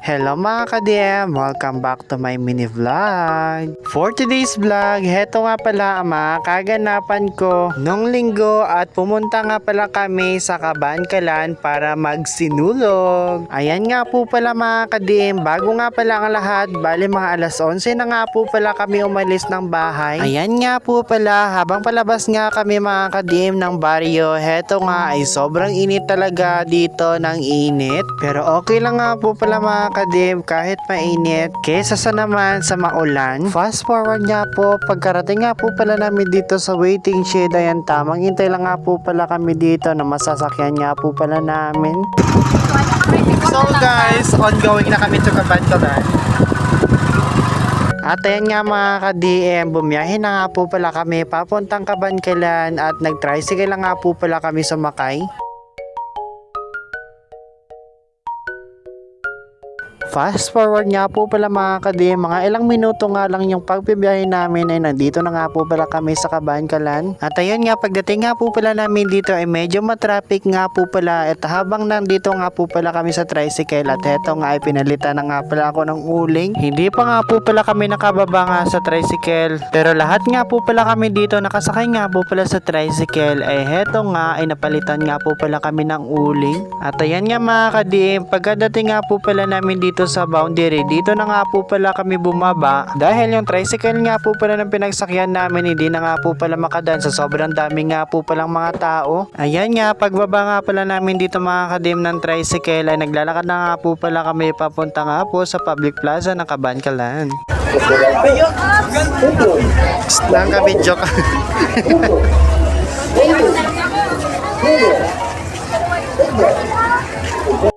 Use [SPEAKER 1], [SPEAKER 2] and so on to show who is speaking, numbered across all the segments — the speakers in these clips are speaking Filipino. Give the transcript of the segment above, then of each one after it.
[SPEAKER 1] Hello mga ka-DM! Welcome back to my mini vlog. For today's vlog, heto nga pala ang mga kaganapan ko nung linggo at pumunta nga pala kami sa Kabankalan para magsinulog. Ayan nga po pala mga ka-DM, bago nga pala ang lahat, bali mga alas 11 na nga po pala kami umalis ng bahay. Ayan nga po pala, habang palabas nga kami mga ka-DM ng baryo, heto nga ay sobrang init talaga dito ng init. Pero okay lang nga po pala mga ka-DM kahit mainit kesa sa naman sa maulan. Fast forward nga po, pagkarating nga po pala namin dito sa waiting shed, ayan tamang hintay lang nga po pala kami dito na masasakyan nga po pala namin. So guys, ongoing na kami to Kabankalan. At ayan nga mga ka-DM, bumiyahe na nga po pala kami papuntang Kabankalan at nag-tricycle lang nga po pala kami sumakay. Fast forward nga po pala mga ka-DM, mga ilang minuto nga lang yung pagbibiyahe namin ay nandito na nga po pala kami sa Kabankalan. At ayun nga, pagdating nga po pala namin dito ay medyo matraffic nga po pala at habang nandito nga po pala kami sa tricycle at heto nga ay pinalitan na nga pala ako ng uling. Hindi pa nga po pala kami nakababa nga sa tricycle, pero lahat nga po pala kami dito nakasakay nga po pala sa tricycle ay heto nga ay napalitan nga po pala kami ng uling. At ayan nga mga ka-DM, pagkadating nga po pala namin dito sa boundary, dito na nga po pala kami bumaba dahil yung tricycle nga po pala ng pinagsakyan namin hindi na nga po pala makadaan sa sobrang dami nga po palang mga tao. Ayan nga, pagbaba nga pala namin dito mga ka-DM ng tricycle ay naglalakad na nga po pala kami papunta nga po sa public plaza ng Kabankalan. Lang kami joke.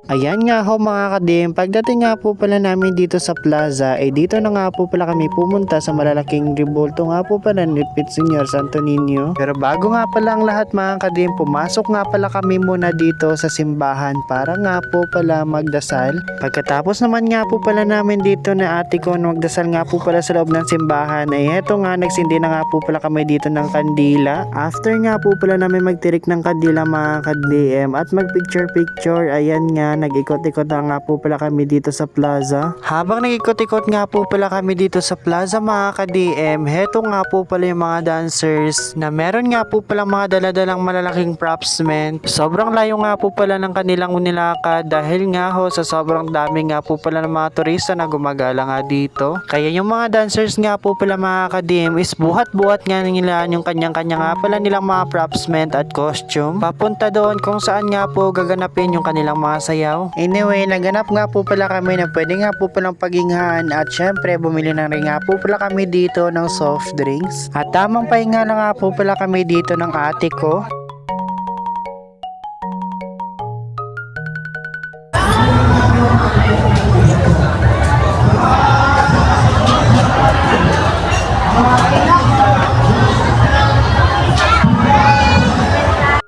[SPEAKER 1] Ayan nga ho mga ka-DM, pagdating nga po pala namin dito sa plaza, ay dito na nga po pala kami pumunta sa malalaking rebulto nga po pala ni Senior Santo Niño. Pero bago nga pala ang lahat mga ka-DM, pumasok nga pala kami muna dito sa simbahan para nga po pala magdasal. Pagkatapos naman nga po pala namin dito na ate ko magdasal nga po pala sa loob ng simbahan, ay heto nga nagsindi na nga po pala kami dito ng kandila. After nga po pala namin magtirik ng kandila mga ka-DM at mag-picture-picture, ayan nga, nag-ikot-ikot na nga po pala kami dito sa plaza. Habang nag-ikot-ikot nga po pala kami dito sa plaza mga ka-DM, heto nga po pala yung mga dancers na meron nga po pala mga daladalang malalaking props men. Sobrang layo nga po pala ng kanilang nilakad dahil nga ho sa sobrang dami nga po pala ng mga turista na gumagala nga dito. Kaya yung mga dancers nga po pala mga ka-DM is buhat-buhat nga nila yung kanyang-kanya nga pala nilang mga props men at costume papunta doon kung saan nga po gaganapin yung kanilang mga sayaw. Anyway, naganap nga po pala kami na pwede nga po palang paginghan at syempre bumili na rin nga po pala kami dito ng soft drinks. At tamang pahinga na nga po pala kami dito ng ate ko.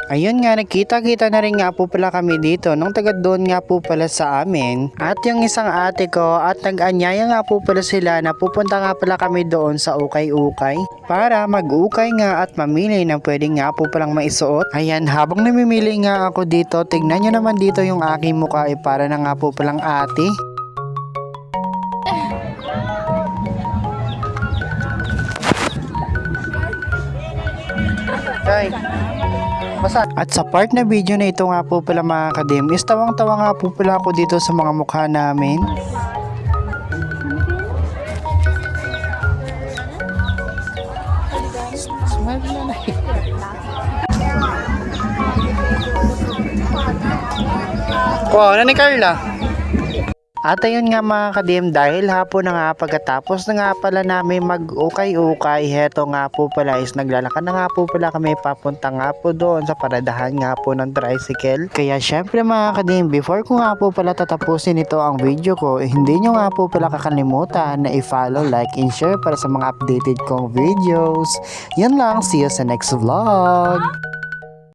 [SPEAKER 1] Ayun nga, nagkita-kita na rin nga po pala kami dito nung taga doon nga po pala sa amin. At yung isang ate ko at nag-anyaya nga po pala sila na pupunta nga pala kami doon sa ukay-ukay para mag-ukay nga at mamili na pwede nga po palang maisuot. Ayan, habang namimili nga ako dito, tignan nyo naman dito yung aking mukha ay para na nga po palang ate. Hey. At sa part na video na ito nga po pala mga ka-DM is tawang-tawa nga po pala ako dito sa mga mukha namin. Smile na na. Wow, ni Carla. At ayun nga mga ka-DM, dahil hapon na nga pagkatapos na nga pala namin mag-ukay-ukay, heto nga po pala is naglalakad na nga po pala kami papunta nga po doon sa paradahan nga po ng tricycle. Kaya syempre mga ka-DM, before ko nga po pala tatapusin ito ang video ko, hindi nyo nga po pala kakalimutan na i-follow, like, and share para sa mga updated kong videos. Yan lang, see you sa next vlog!